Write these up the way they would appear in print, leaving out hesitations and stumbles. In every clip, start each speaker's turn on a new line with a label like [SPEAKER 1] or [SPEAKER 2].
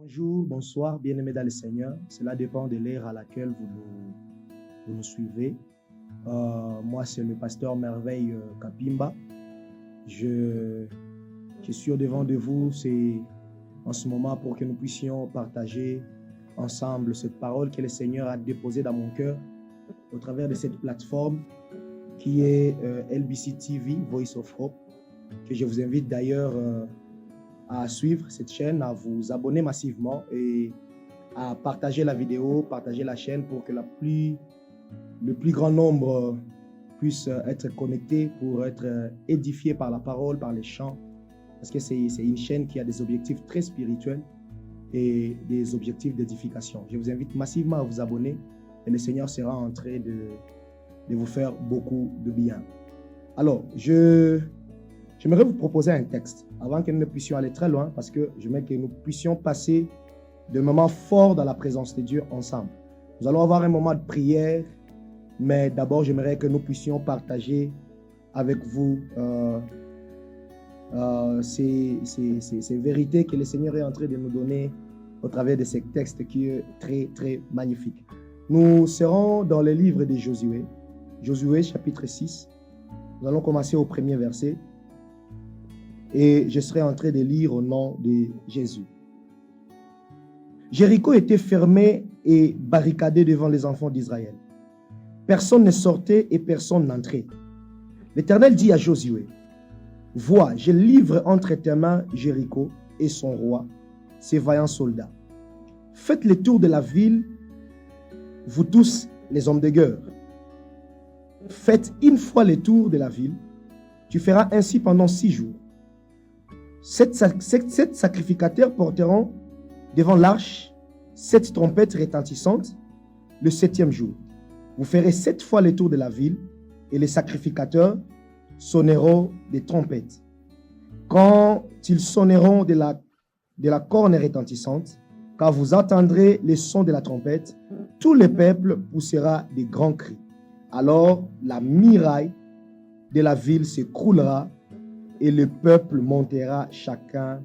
[SPEAKER 1] Bonjour, bonsoir, bien-aimés dans le Seigneur. Cela dépend de l'ère à laquelle vous nous suivez. Moi, c'est le pasteur Merveille Kapimba. Je suis au-devant de vous en ce moment pour que nous puissions partager ensemble cette parole que le Seigneur a déposée dans mon cœur au travers de cette plateforme qui est LBC TV, Voice of Hope, que je vous invite d'ailleurs à suivre cette chaîne, à vous abonner massivement et à partager la vidéo, partager la chaîne pour que le plus grand nombre puisse être connecté pour être édifié par la parole, par les chants. Parce que c'est une chaîne qui a des objectifs très spirituels et des objectifs d'édification. Je vous invite massivement à vous abonner et le Seigneur sera en train de vous faire beaucoup de bien. Alors, j'aimerais vous proposer un texte avant que nous ne puissions aller très loin parce que j'aimerais que nous puissions passer de moments forts dans la présence de Dieu ensemble. Nous allons avoir un moment de prière, mais d'abord j'aimerais que nous puissions partager avec vous ces vérités que le Seigneur est en train de nous donner au travers de ces textes qui est très très magnifique. Nous serons dans le livre de Josué, Josué chapitre 6. Nous allons commencer au premier verset. Et je serai en train de lire au nom de Jésus. Jéricho était fermé et barricadé devant les enfants d'Israël. Personne ne sortait et personne n'entrait. L'Éternel dit à Josué, « Vois, je livre entre tes mains Jéricho et son roi, ses vaillants soldats. Faites le tour de la ville, vous tous les hommes de guerre. Faites une fois le tour de la ville. Tu feras ainsi pendant 6 jours. 7 sacrificateurs porteront devant l'arche 7 trompettes retentissantes le 7e jour. Vous ferez 7 fois le tour de la ville et les sacrificateurs sonneront des trompettes. Quand ils sonneront de la corne retentissante, quand vous entendrez les sons de la trompette, tout le peuple poussera des grands cris. Alors la muraille de la ville s'écroulera et le peuple montera chacun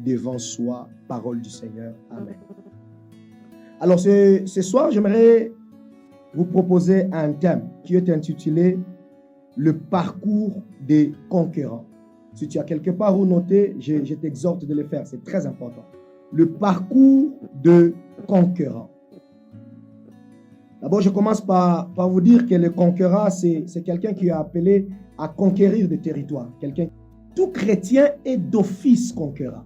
[SPEAKER 1] devant soi. Parole du Seigneur. Amen. Alors ce soir, j'aimerais vous proposer un thème qui est intitulé « Le parcours des conquérants ». Si tu as quelque part où noter, je t'exhorte de le faire, c'est très important. Le parcours de conquérants. D'abord, je commence par vous dire que le conquérant, c'est quelqu'un qui est appelé à conquérir des territoires. Tout chrétien est d'office conquérant.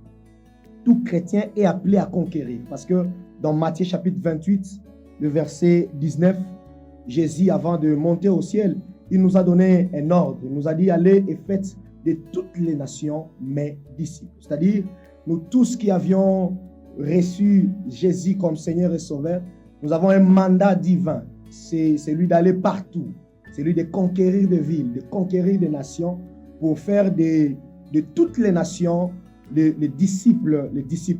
[SPEAKER 1] Tout chrétien est appelé à conquérir. Parce que dans Matthieu chapitre 28, le verset 19, Jésus, avant de monter au ciel, il nous a donné un ordre. Il nous a dit, allez et faites de toutes les nations mes disciples. C'est-à-dire, nous tous qui avions reçu Jésus comme Seigneur et Sauveur, nous avons un mandat divin. C'est celui d'aller partout. C'est celui de conquérir des villes, de conquérir des nations pour faire de toutes les nations les disciples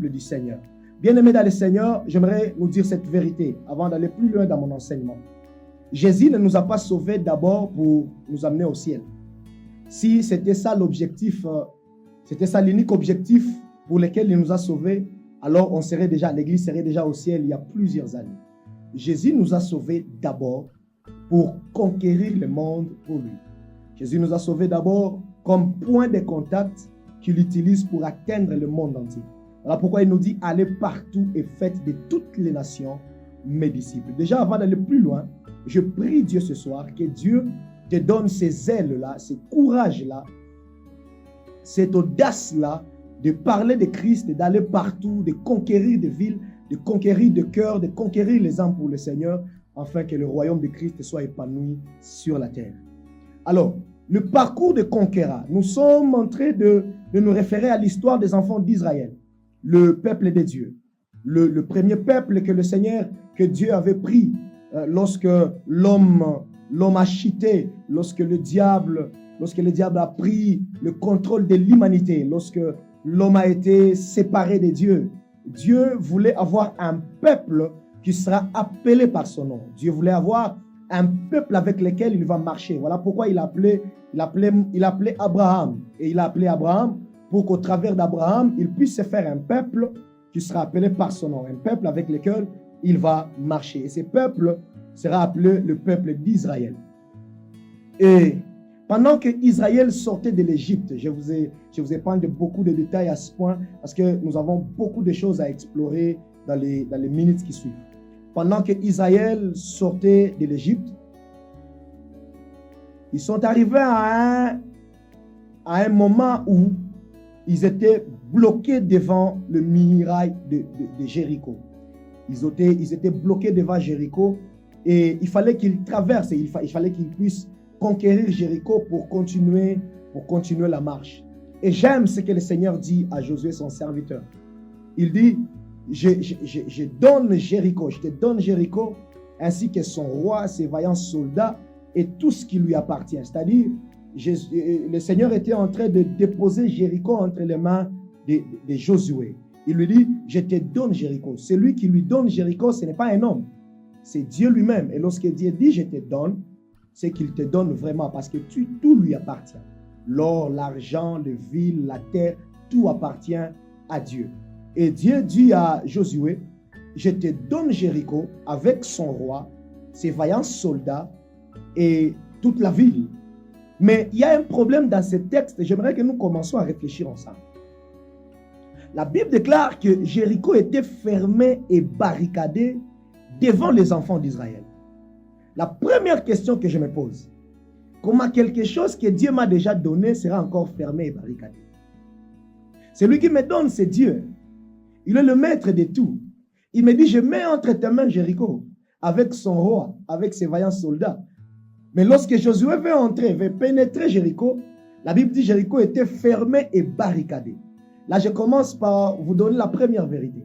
[SPEAKER 1] du Seigneur. Bien-aimés dans le Seigneur, j'aimerais vous dire cette vérité avant d'aller plus loin dans mon enseignement. Jésus ne nous a pas sauvés d'abord pour nous amener au ciel. Si c'était ça l'objectif, c'était ça l'unique objectif pour lequel il nous a sauvés, alors l'Église serait déjà au ciel il y a plusieurs années. Jésus nous a sauvés d'abord pour conquérir le monde pour lui. Jésus nous a sauvés d'abord comme point de contact qu'il utilise pour atteindre le monde entier. Voilà pourquoi il nous dit, allez partout et faites de toutes les nations mes disciples. Déjà, avant d'aller plus loin, je prie Dieu ce soir que Dieu te donne ces ailes-là, ce courage-là, cette audace-là de parler de Christ, d'aller partout, de conquérir des villes, de conquérir des cœurs, de conquérir les âmes pour le Seigneur, afin que le royaume de Christ soit épanoui sur la terre. Alors, le parcours de conquérant, nous sommes en train de nous référer à l'histoire des enfants d'Israël, le peuple de Dieu, le premier peuple que le Seigneur, que Dieu avait pris lorsque l'homme a chuté, lorsque le diable a pris le contrôle de l'humanité, lorsque l'homme a été séparé de Dieu. Dieu voulait avoir un peuple qui sera appelé par son nom. Dieu voulait avoir un peuple avec lequel il va marcher. Voilà pourquoi il appelait Abraham. Et il a appelé Abraham pour qu'au travers d'Abraham, il puisse se faire un peuple qui sera appelé par son nom, un peuple avec lequel il va marcher. Et ce peuple sera appelé le peuple d'Israël. Et pendant que Israël sortait de l'Égypte, je vous ai parlé de beaucoup de détails à ce point parce que nous avons beaucoup de choses à explorer dans les minutes qui suivent. Pendant que Israël sortait de l'Égypte, ils sont arrivés à un moment où ils étaient bloqués devant le muraille de Jéricho. Ils étaient bloqués devant Jéricho et il fallait qu'ils traversent, il fallait qu'ils puissent conquérir Jéricho pour continuer la marche. Et j'aime ce que le Seigneur dit à Josué, son serviteur. Il dit, je donne Jéricho, je te donne Jéricho, ainsi que son roi, ses vaillants soldats et tout ce qui lui appartient. C'est-à-dire, le Seigneur était en train de déposer Jéricho entre les mains de Josué. Il lui dit, je te donne Jéricho. Celui qui lui donne Jéricho, ce n'est pas un homme, c'est Dieu lui-même. Et lorsque Dieu dit, je te donne, c'est qu'il te donne vraiment parce que tout lui appartient. L'or, l'argent, les villes, la terre, tout appartient à Dieu. Et Dieu dit à Josué, je te donne Jéricho avec son roi, ses vaillants soldats et toute la ville. Mais il y a un problème dans ce texte. J'aimerais que nous commencions à réfléchir ensemble. La Bible déclare que Jéricho était fermé et barricadé devant les enfants d'Israël. La première question que je me pose, comment quelque chose que Dieu m'a déjà donné sera encore fermé et barricadé? Celui qui me donne, c'est Dieu. Il est le maître de tout. Il me dit, je mets entre tes mains Jéricho, avec son roi, avec ses vaillants soldats. Mais lorsque Josué veut entrer, veut pénétrer Jéricho, la Bible dit Jéricho était fermé et barricadé. Là, je commence par vous donner la première vérité.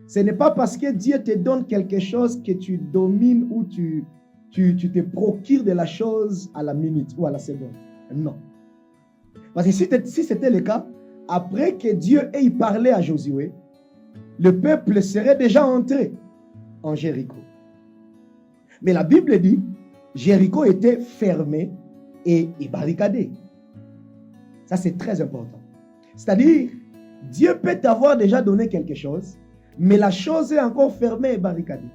[SPEAKER 1] Ce n'est pas parce que Dieu te donne quelque chose que tu domines ou tu te procures de la chose à la minute ou à la seconde. Non. Parce que si c'était le cas, après que Dieu ait parlé à Josué, le peuple serait déjà entré en Jéricho. Mais la Bible dit, Jéricho était fermé et barricadé. Ça, c'est très important. C'est-à-dire, Dieu peut t'avoir déjà donné quelque chose, mais la chose est encore fermée et barricadée.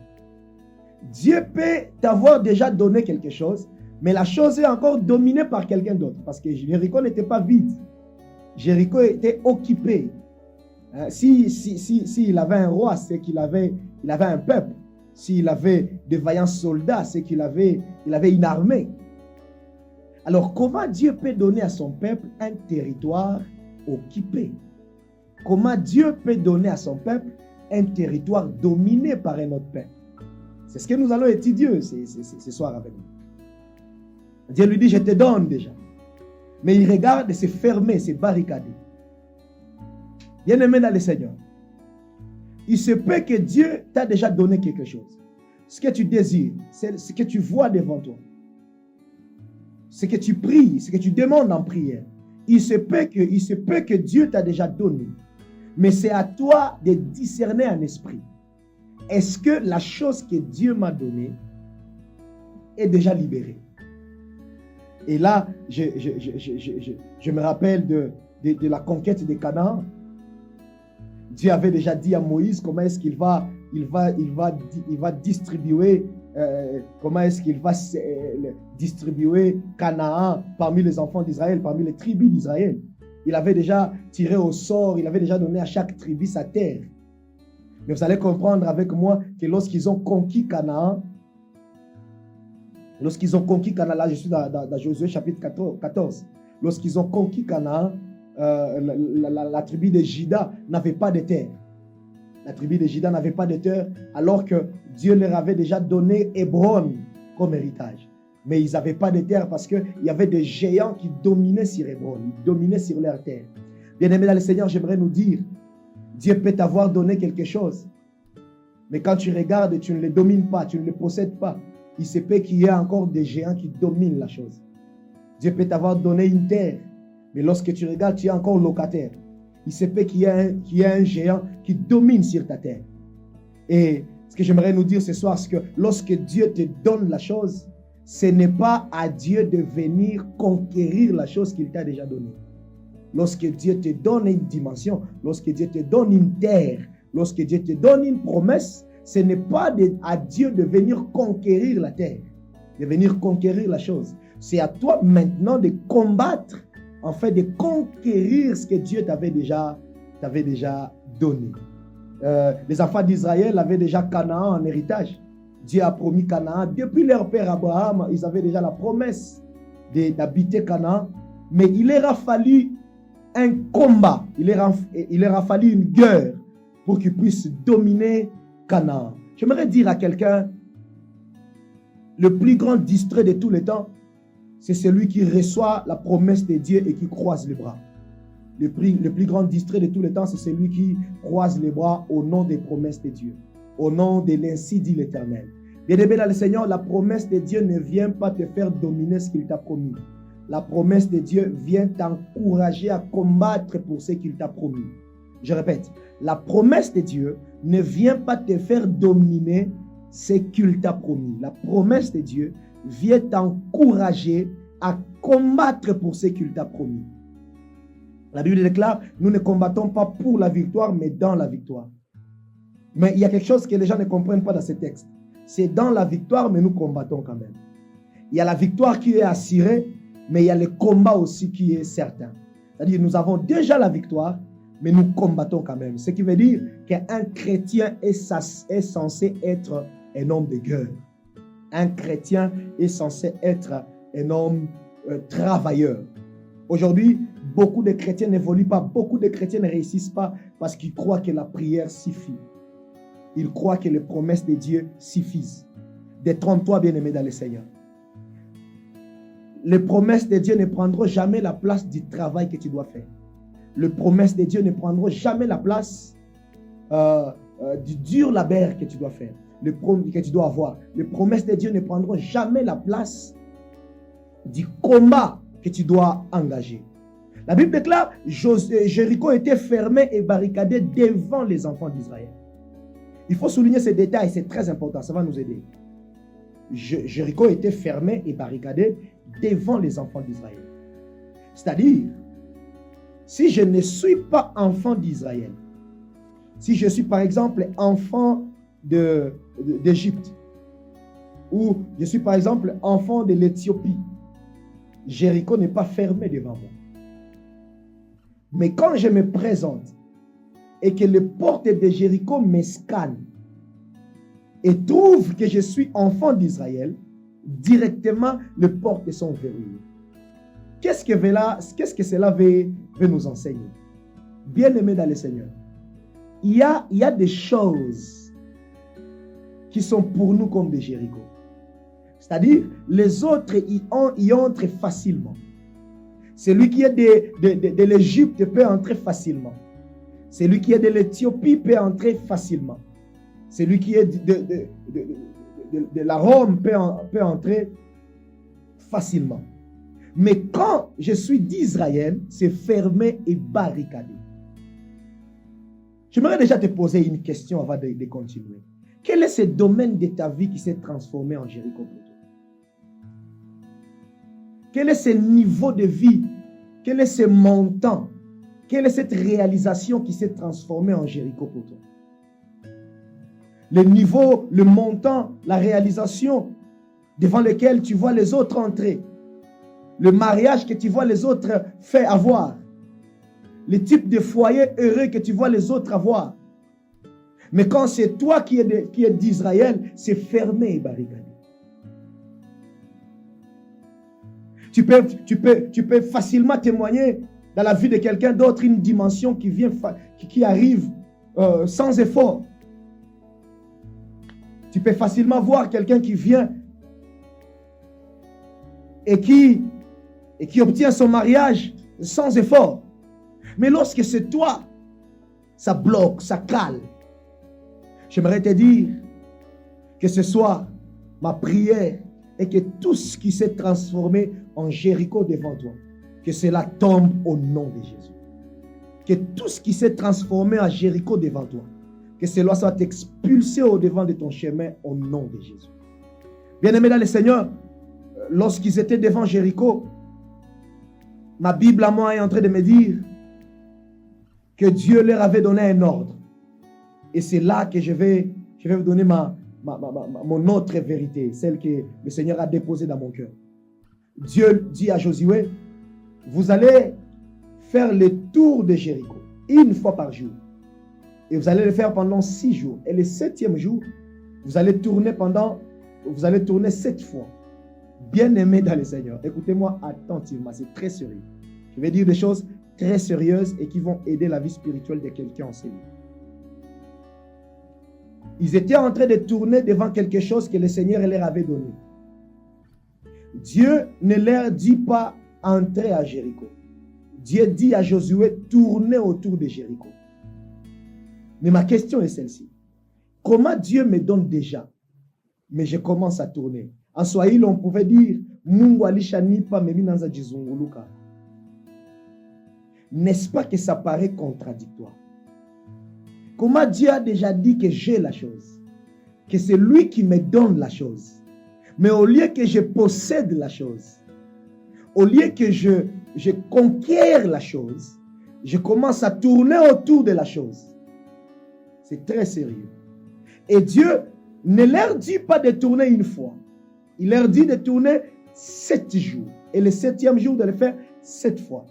[SPEAKER 1] Dieu peut t'avoir déjà donné quelque chose, mais la chose est encore dominée par quelqu'un d'autre. Parce que Jéricho n'était pas vide. Jéricho était occupé. S'il avait un roi, c'est qu'il avait un peuple. S'il avait des vaillants soldats, c'est qu'il avait une armée. Alors, comment Dieu peut donner à son peuple un territoire occupé? Comment Dieu peut donner à son peuple un territoire dominé par un autre peuple? C'est ce que nous allons étudier ce soir avec nous. Dieu lui dit, je te donne déjà. Mais il regarde et c'est fermé, c'est barricadé. Bien-aimé dans le Seigneur, il se peut que Dieu t'a déjà donné quelque chose. Ce que tu désires, c'est ce que tu vois devant toi. Ce que tu pries, ce que tu demandes en prière. Il se peut que Dieu t'a déjà donné. Mais c'est à toi de discerner un esprit. Est-ce que la chose que Dieu m'a donnée est déjà libérée? Et là, je me rappelle de la conquête de Canaan. Dieu avait déjà dit à Moïse comment est-ce qu'il va distribuer, comment est-ce qu'il va distribuer Canaan parmi les enfants d'Israël, parmi les tribus d'Israël. Il avait déjà tiré au sort, il avait déjà donné à chaque tribu sa terre. Mais vous allez comprendre avec moi que lorsqu'ils ont conquis Canaan, là je suis dans Josué chapitre 14, lorsqu'ils ont conquis Canaan, la tribu de Juda n'avait pas de terre. La tribu de Juda n'avait pas de terre, alors que Dieu leur avait déjà donné Hébron comme héritage. Mais ils n'avaient pas de terre parce qu'il y avait des géants qui dominaient sur Hébron, ils dominaient sur leur terre. Bien-aimés dans le Seigneur, j'aimerais nous dire, Dieu peut t'avoir donné quelque chose, mais quand tu regardes et tu ne le domines pas, tu ne le possèdes pas, il se peut qu'il y ait encore des géants qui dominent la chose. Dieu peut t'avoir donné une terre, mais lorsque tu regardes, tu es encore locataire. Il se peut qu'il y ait un géant qui domine sur ta terre. Et ce que j'aimerais nous dire ce soir, c'est que lorsque Dieu te donne la chose, ce n'est pas à Dieu de venir conquérir la chose qu'il t'a déjà donnée. Lorsque Dieu te donne une dimension, lorsque Dieu te donne une terre, Lorsque Dieu te donne une promesse, ce n'est pas à Dieu de venir conquérir la terre, de venir conquérir la chose. C'est à toi maintenant de combattre, en fait, de conquérir ce que Dieu t'avait déjà donné. Les enfants d'Israël avaient déjà Canaan en héritage. Dieu a promis Canaan. Depuis leur père Abraham, ils avaient déjà la promesse d'habiter Canaan. Mais il leur a fallu un combat, il leur a fallu une guerre pour qu'ils puissent dominer Canaan. J'aimerais dire à quelqu'un, le plus grand distrait de tous les temps, c'est celui qui reçoit la promesse de Dieu et qui croise les bras. Le plus grand distrait de tous les temps, c'est celui qui croise les bras au nom des promesses de Dieu, au nom de l'ainsi dit l'Éternel. Bien-aimé dans le Seigneur, la promesse de Dieu ne vient pas te faire dominer ce qu'il t'a promis. La promesse de Dieu vient t'encourager à combattre pour ce qu'il t'a promis. Je répète, la promesse de Dieu ne vient pas te faire dominer ce qu'il t'a promis. La promesse de Dieu vient t'encourager à combattre pour ce qu'il t'a promis. La Bible déclare, nous ne combattons pas pour la victoire, mais dans la victoire. Mais il y a quelque chose que les gens ne comprennent pas dans ce texte. C'est dans la victoire, mais nous combattons quand même. Il y a la victoire qui est assurée, mais il y a le combat aussi qui est certain. C'est-à-dire, nous avons déjà la victoire, mais nous combattons quand même. Ce qui veut dire qu'un chrétien est censé être un homme de guerre. Un chrétien est censé être un homme travailleur. Aujourd'hui, beaucoup de chrétiens n'évoluent pas, beaucoup de chrétiens ne réussissent pas parce qu'ils croient que la prière suffit. Ils croient que les promesses de Dieu suffisent. Détrompe-toi, bien-aimé dans le Seigneur. Les promesses de Dieu ne prendront jamais la place du travail que tu dois faire. Les promesses de Dieu ne prendront jamais la place du dur labeur que tu dois faire, que tu dois avoir. Les promesses de Dieu ne prendront jamais la place du combat que tu dois engager. La Bible déclare, Jéricho était fermé et barricadé devant les enfants d'Israël. Il faut souligner ce détail, c'est très important, ça va nous aider. Jéricho était fermé et barricadé devant les enfants d'Israël. C'est-à-dire, si je ne suis pas enfant d'Israël, si je suis par exemple enfant d'Égypte, ou je suis par exemple enfant de l'Éthiopie, Jéricho n'est pas fermé devant moi. Mais quand je me présente et que les portes de Jéricho me scannent et trouvent que je suis enfant d'Israël, directement les portes sont verrouillées. Qu'est-ce que cela veut nous enseigner? Bien-aimés dans le Seigneur, il y a des choses qui sont pour nous comme des Jéricho. C'est-à-dire, les autres y entrent facilement. Celui qui est de l'Égypte peut entrer facilement. Celui qui est de l'Éthiopie peut entrer facilement. Celui qui est de la Rome peut entrer facilement. Mais quand je suis d'Israël, c'est fermé et barricadé. J'aimerais déjà te poser une question avant de continuer. Quel est ce domaine de ta vie qui s'est transformé en Jéricho pour toi? Quel est ce niveau de vie? Quel est ce montant? Quelle est cette réalisation qui s'est transformée en Jéricho pour toi? Le niveau, le montant, la réalisation devant lequel tu vois les autres entrer. Le mariage que tu vois les autres faire avoir. Le type de foyer heureux que tu vois les autres avoir. Mais quand c'est toi qui es d'Israël, c'est fermé et barricadé. Tu peux facilement témoigner dans la vie de quelqu'un d'autre une dimension qui arrive sans effort. Tu peux facilement voir quelqu'un qui vient et qui obtient son mariage sans effort. Mais lorsque c'est toi, ça bloque, ça cale. J'aimerais te dire que ce soir, ma prière est que tout ce qui s'est transformé en Jéricho devant toi, que cela tombe au nom de Jésus. Que tout ce qui s'est transformé en Jéricho devant toi, que cela soit expulsé au devant de ton chemin au nom de Jésus. Bien-aimés dans le Seigneur, lorsqu'ils étaient devant Jéricho, ma Bible à moi est en train de me dire que Dieu leur avait donné un ordre. Et c'est là que je vais vous donner mon autre vérité, celle que le Seigneur a déposée dans mon cœur. Dieu dit à Josué, vous allez faire le tour de Jéricho une fois par jour. Et vous allez le faire pendant 6 jours. Et le 7e jour, vous allez tourner 7 fois. Bien-aimés dans le Seigneur, écoutez-moi attentivement, c'est très sérieux. Je vais dire des choses très sérieuses et qui vont aider la vie spirituelle de quelqu'un en Seigneur. Ils étaient en train de tourner devant quelque chose que le Seigneur leur avait donné. Dieu ne leur dit pas entrer à Jéricho. Dieu dit à Josué, tournez autour de Jéricho. Mais ma question est celle-ci. Comment Dieu me donne déjà, mais je commence à tourner? En Swahili, on pouvait dire, Mungu alishanipa mimi nanza jizunguluka. N'est-ce pas que ça paraît contradictoire? Comment Dieu a déjà dit que j'ai la chose, que c'est lui qui me donne la chose. Mais au lieu que je possède la chose, au lieu que je conquière la chose, je commence à tourner autour de la chose. C'est très sérieux. Et Dieu ne leur dit pas de tourner une fois. Il leur dit de tourner 7 jours. Et le 7e jour, de le faire 7 fois.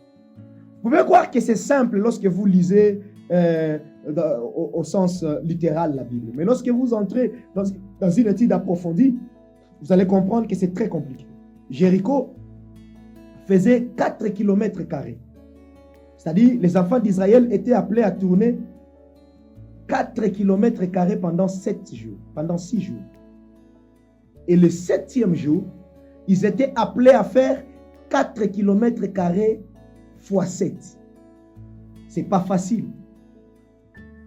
[SPEAKER 1] Vous pouvez croire que c'est simple lorsque vous lisez au sens littéral la Bible. Mais lorsque vous entrez dans une étude approfondie, vous allez comprendre que c'est très compliqué. Jéricho faisait 4 km². C'est-à-dire, les enfants d'Israël étaient appelés à tourner 4 km² pendant 7 jours, pendant 6 jours. Et le 7e jour, ils étaient appelés à faire 4 km² fois 7. Ce n'est pas facile.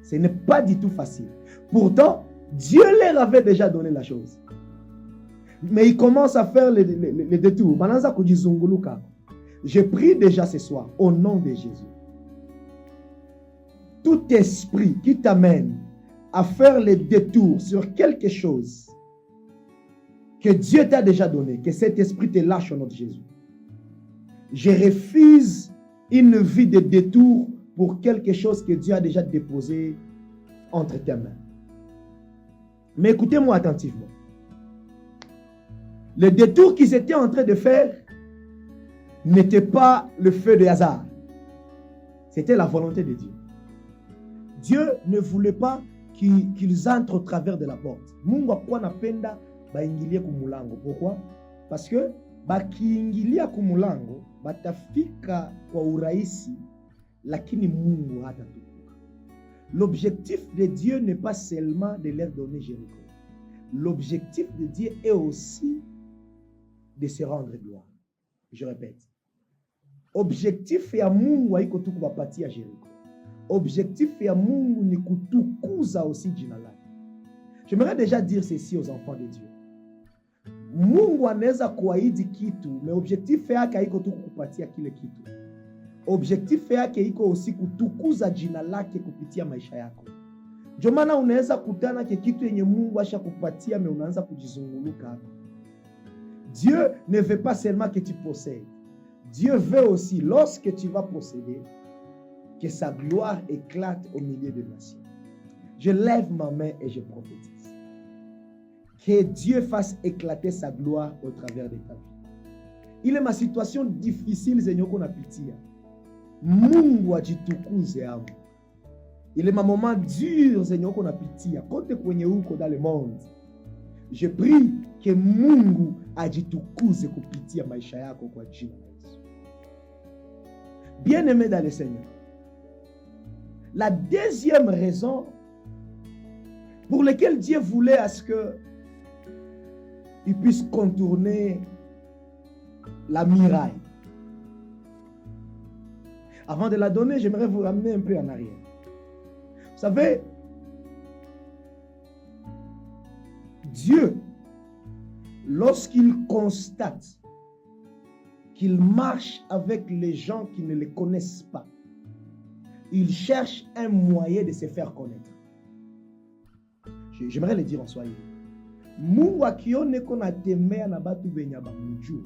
[SPEAKER 1] Ce n'est pas du tout facile. Pourtant, Dieu leur avait déjà donné la chose. Mais ils commencent à faire les détours. Je prie déjà ce soir, au nom de Jésus. Tout esprit qui t'amène à faire les détours sur quelque chose que Dieu t'a déjà donné, que cet esprit te lâche au nom de Jésus. Je refuse une vie de détour pour quelque chose que Dieu a déjà déposé entre tes mains. Mais écoutez-moi attentivement. Le détour qu'ils étaient en train de faire n'était pas le feu de hasard. C'était la volonté de Dieu. Dieu ne voulait pas qu'ils entrent au travers de la porte. Mungu akuwa napenda baingilie kumulango. Pourquoi? Parce que bakiingilia kumulango batafika kwa urahisi, lakini Mungu hatatukuka. L'objectif de Dieu n'est pas seulement de leur donner Jéricho. L'objectif de Dieu est aussi de se rendre gloire. Je répète. Objectif ya Mungu haiko tu kubapatia Jéricho. Objectif ya Mungu ni kutukuza aussi jina lake. J'aimerais déjà dire ceci aux enfants de Dieu. Mungu anaweza kuahidi kitu, mais objectif yake haiko tu kukupatia kile kitu. Objectif yake iko aussi kutukuza jina lake kupitia maisha yako. Ndio maana unaweza kutana ke kitu yenye Mungu ashakupatia, mais unaanza kujizunguluka hapo. Dieu ne veut pas seulement que tu possèdes. Dieu veut aussi, lorsque tu vas posséder, que sa gloire éclate au milieu des nations. Je lève ma main et je prophétise. Que Dieu fasse éclater sa gloire au travers de ta vie. Il est ma situation difficile, zenyoko napitia. Mungu ajitukuze hapo. Il est ma moment dur, zenyoko napitia. Kote kwenye huko dans le monde. Je prie que Mungu ajitukuze kupitia maisha yako kwa jina la Yesu. Bien-aimé dans le Seigneur. La deuxième raison pour laquelle Dieu voulait à ce que il puisse contourner la muraille. Avant de la donner, j'aimerais vous ramener un peu en arrière. Vous savez, Dieu, lorsqu'il constate qu'il marche avec les gens qui ne le connaissent pas, il cherche un moyen de se faire connaître. J'aimerais le dire en Swahili. Mungu akione kona tembea na batu benya bamujua,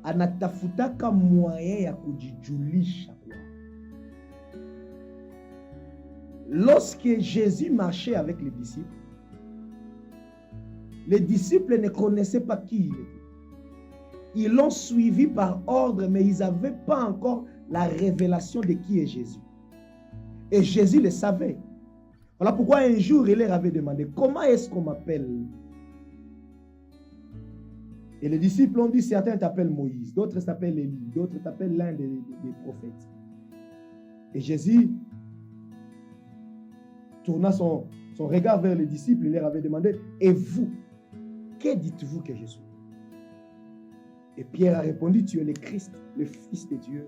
[SPEAKER 1] anatafutaka moyen ya kujijulisha kwa. lorsque Jésus marchait avec les disciples ne connaissaient pas qui il était. Ils l'ont suivi par ordre, mais ils n'avaient pas encore la révélation de qui est Jésus. Et Jésus le savait. Voilà pourquoi un jour, il leur avait demandé, comment est-ce qu'on m'appelle? Et les disciples ont dit, certains t'appellent Moïse, d'autres s'appellent Élie, d'autres t'appellent l'un des prophètes. Et Jésus tourna son regard vers les disciples, il leur avait demandé, et vous, que dites-vous que je suis? Et Pierre a répondu, tu es le Christ, le Fils de Dieu.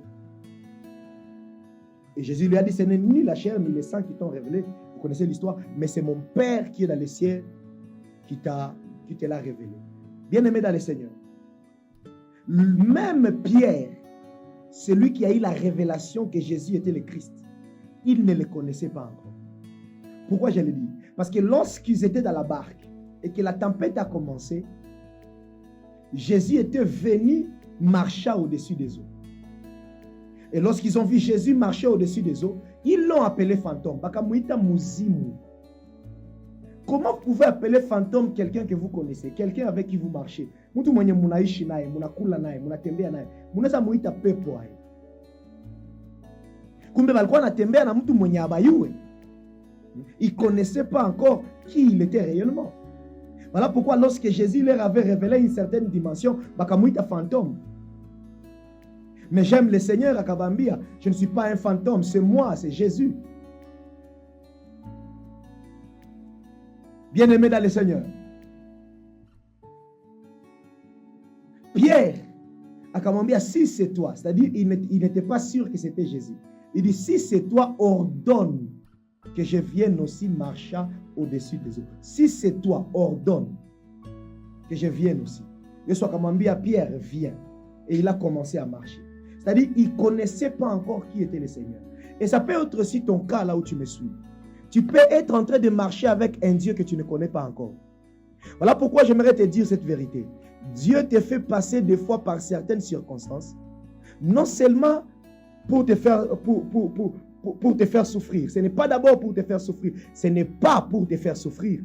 [SPEAKER 1] Et Jésus lui a dit, ce n'est ni la chair ni le sang qui t'ont révélé, vous connaissez l'histoire, mais c'est mon Père qui est dans les cieux qui te l'a révélé. Bien-aimé dans le Seigneur, même Pierre, celui qui a eu la révélation que Jésus était le Christ, il ne le connaissait pas encore. Pourquoi je le dis? Parce que lorsqu'ils étaient dans la barque et que la tempête a commencé, Jésus était venu marcher au-dessus des eaux. Et lorsqu'ils ont vu Jésus marcher au-dessus des eaux, ils l'ont appelé fantôme. Comment vous pouvez appeler fantôme quelqu'un que vous connaissez, quelqu'un avec qui vous marchez? Il ne connaissait pas encore qui il était réellement. Voilà pourquoi lorsque Jésus leur avait révélé une certaine dimension, bakamuita fantôme. Mais j'aime le Seigneur à Kabambia. Je ne suis pas un fantôme, c'est moi, c'est Jésus. Bien-aimé dans le Seigneur. Pierre à Kabambia, si c'est toi, c'est-à-dire il n'était pas sûr que c'était Jésus. Il dit, si c'est toi, ordonne que je vienne aussi marcher au-dessus des eaux. Si c'est toi, ordonne que je vienne aussi. Et soit comme à Pierre, viens. Et il a commencé à marcher. C'est-à-dire, il ne connaissait pas encore qui était le Seigneur. Et ça peut être aussi ton cas là où tu me suis. Tu peux être en train de marcher avec un Dieu que tu ne connais pas encore. Voilà pourquoi j'aimerais te dire cette vérité. Dieu te fait passer des fois par certaines circonstances, non seulement pour te faire, pour te faire souffrir. Ce n'est pas d'abord pour te faire souffrir. Ce n'est pas pour te faire souffrir.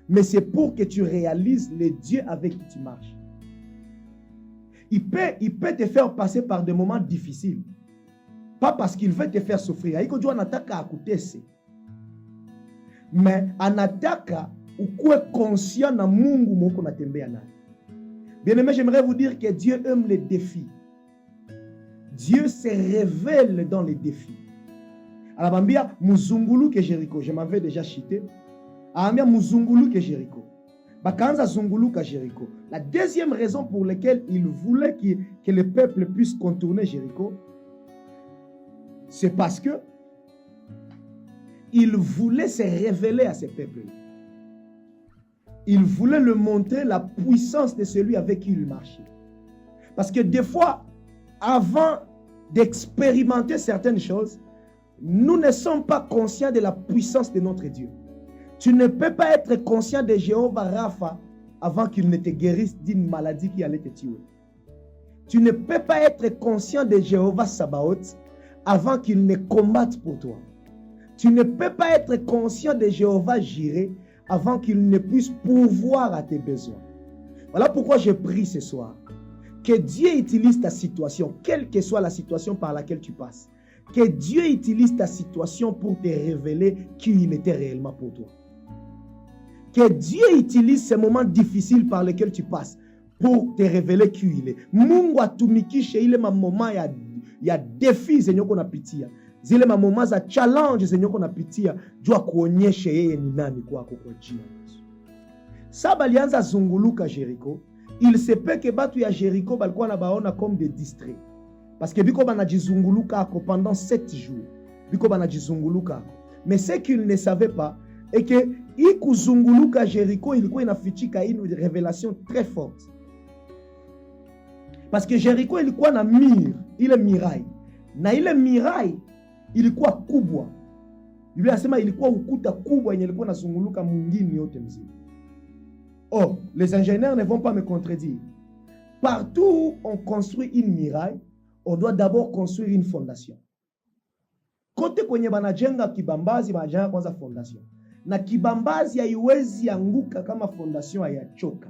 [SPEAKER 1] Mais c'est pour que tu réalises le Dieu avec qui tu marches. Il peut te faire passer par des moments difficiles. Pas parce qu'il veut te faire souffrir. Mais anataka ukuwe conscient na Mungu moko natembea naye. Bien-aimé, j'aimerais vous dire que Dieu aime les défis. Dieu se révèle dans les défis. Alabambia muzungulu ke Jéricho, je m'avais déjà cité. Alabambia muzungulu ke Jéricho. Bakanza zungulu ka Jéricho. La deuxième raison pour laquelle il voulait que le peuple puisse contourner Jéricho, c'est parce que il voulait se révéler à ce peuple. Il voulait leur montrer la puissance de celui avec qui il marchait. Parce que des fois, avant d'expérimenter certaines choses, nous ne sommes pas conscients de la puissance de notre Dieu. Tu ne peux pas être conscient de Jéhovah Rapha avant qu'il ne te guérisse d'une maladie qui allait te tuer. Tu ne peux pas être conscient de Jéhovah Sabaoth avant qu'il ne combatte pour toi. Tu ne peux pas être conscient de Jéhovah Jireh avant qu'il ne puisse pourvoir à tes besoins. Voilà pourquoi je prie ce soir. Que Dieu utilise ta situation, quelle que soit la situation par laquelle tu passes. Que Dieu utilise ta situation pour te révéler qui il était réellement pour toi. Que Dieu utilise ces moments difficiles par lesquels tu passes pour te révéler qui il est. Mungu atumikishe ile mamoma ya défi zenye uko napitia. Zile mamoma za challenge zenye uko napitia, jua kuonyeshe yeye ni nani kwako kwa jina la Yesu. Saba alianza zunguluka Jéricho. Il se peut que batu ya Jéricho balikuwa na baona comme des distraits. Parce que biko banajizunguluka ako pendant 7 jours. Biko banajizunguluka ako. Mais ce qu'il ne savait pas est que ikuzunguluka Jéricho ilikuwa inafichika une révélation très forte. Parce que Jéricho ilikuwa na ile mirai. Na ile mirai ilikuwa kubwa. Biblia inasema ilikuwa ukuta kubwa yenye ilikuwa nazunguluka mwingine yote mzima. Oh, les ingénieurs ne vont pas me contredire. Partout où on construit une muraille, on doit d'abord construire une fondation. kote kwenye banajenga kibambazi banajenga kwanza fondation, na kibambazi haiwezi anguka kama fondation hayachoka.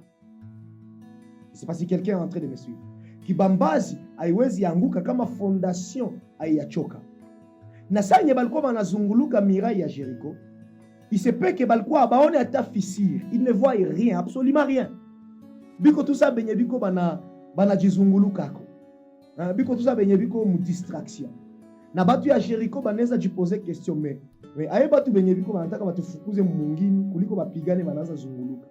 [SPEAKER 1] C'est pas si quelqu'un est en train de me suivre. Kibambazi haiwezi anguka kama fondation haiyachoka. Na saa nye balikuwa banazunguluka mirai ya Jericho, il se peut que balikuwa baone ata fissure, il ne voit rien, absolument rien. Biko tout ça benye biko bana jizungulukako. Biko tout ça benye biko mu distraction. Na batu ya Jericho banaweza jiposer question, mais aye batu benye biko banataka batufukuze mungini kuliko bapigane banaanza zunguluka.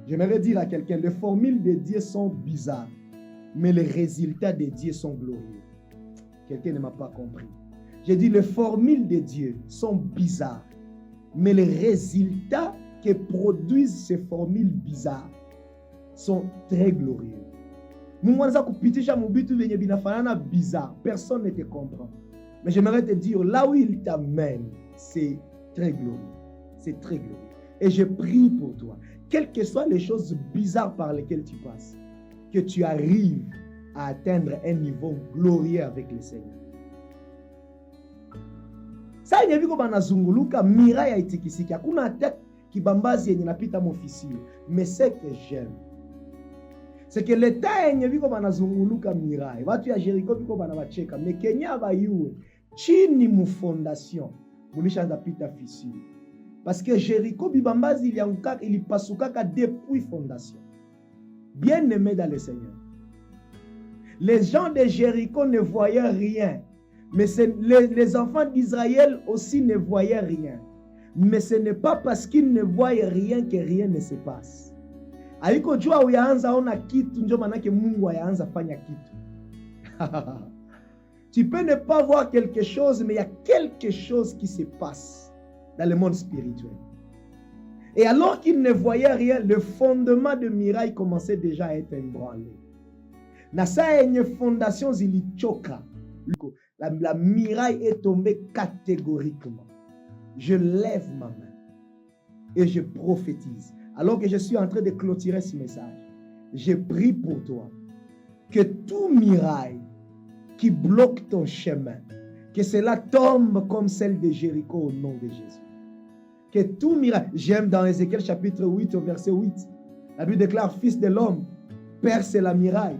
[SPEAKER 1] J'aimerais dire à quelqu'un, les formules de Dieu sont bizarres, mais les résultats de Dieu sont glorieux. Quelqu'un ne m'a pas compris. J'ai dit, les formules de Dieu sont bizarres, mais les résultats que produisent ces formules bizarres sont très glorieux. Personne ne te comprend. Mais j'aimerais te dire, là où il t'amène, c'est très glorieux. C'est très glorieux. Et je prie pour toi, quelles que soient les choses bizarres par lesquelles tu passes, que tu arrives à atteindre un niveau glorieux avec le Seigneur. Ça yenye viko banazunguluka mira ya itikisiki. Hakuna hata kibambazi yenye napita mofisio. Mais ce que j'aime, c'est que l'État yenye viko banazunguluka mira. Watu ya Jericho viko banabacheka. Mais Kenya bayue chini mu fondation mulishaanza pita fissure. Parce que Jericho bibambazi il pasukaka depuis fondation. Bien aimé dans le Seigneur. Les gens de Jericho ne voyaient rien. Mais les enfants d'Israël aussi ne voyaient rien. Mais ce n'est pas parce qu'ils ne voyaient rien que rien ne se passe. Aliko jua uyaanza ona kitu njo manake Mungu ayaanza fanya kitu. Tu peux ne pas voir quelque chose, mais il y a quelque chose qui se passe dans le monde spirituel. Et alors qu'ils ne voyaient rien, le fondement de miraille commençait déjà à être ébranlé. Na sa une fondation zilichoka. La miraille est tombée catégoriquement. Je lève ma main et je prophétise. Alors que je suis en train de clôturer ce message, je prie pour toi que tout miraille qui bloque ton chemin, que cela tombe comme celle de Jéricho au nom de Jésus. Que tout miraille, j'aime dans Ézéchiel chapitre 8 au verset 8, la Bible déclare, fils de l'homme, perce la miraille.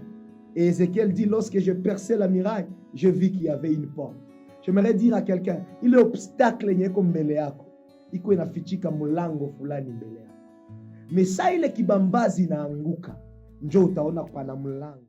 [SPEAKER 1] Et Ézéchiel dit, lorsque je perçais la miraille, je vis qu'il y avait une porte. J'aimerais dire à quelqu'un, il est obstacle nyeko mbele yako. Iko inafichika mulango fulani mbele yako. Mais ça ile kibambazi inaanguka, njoo utaona pana mulango.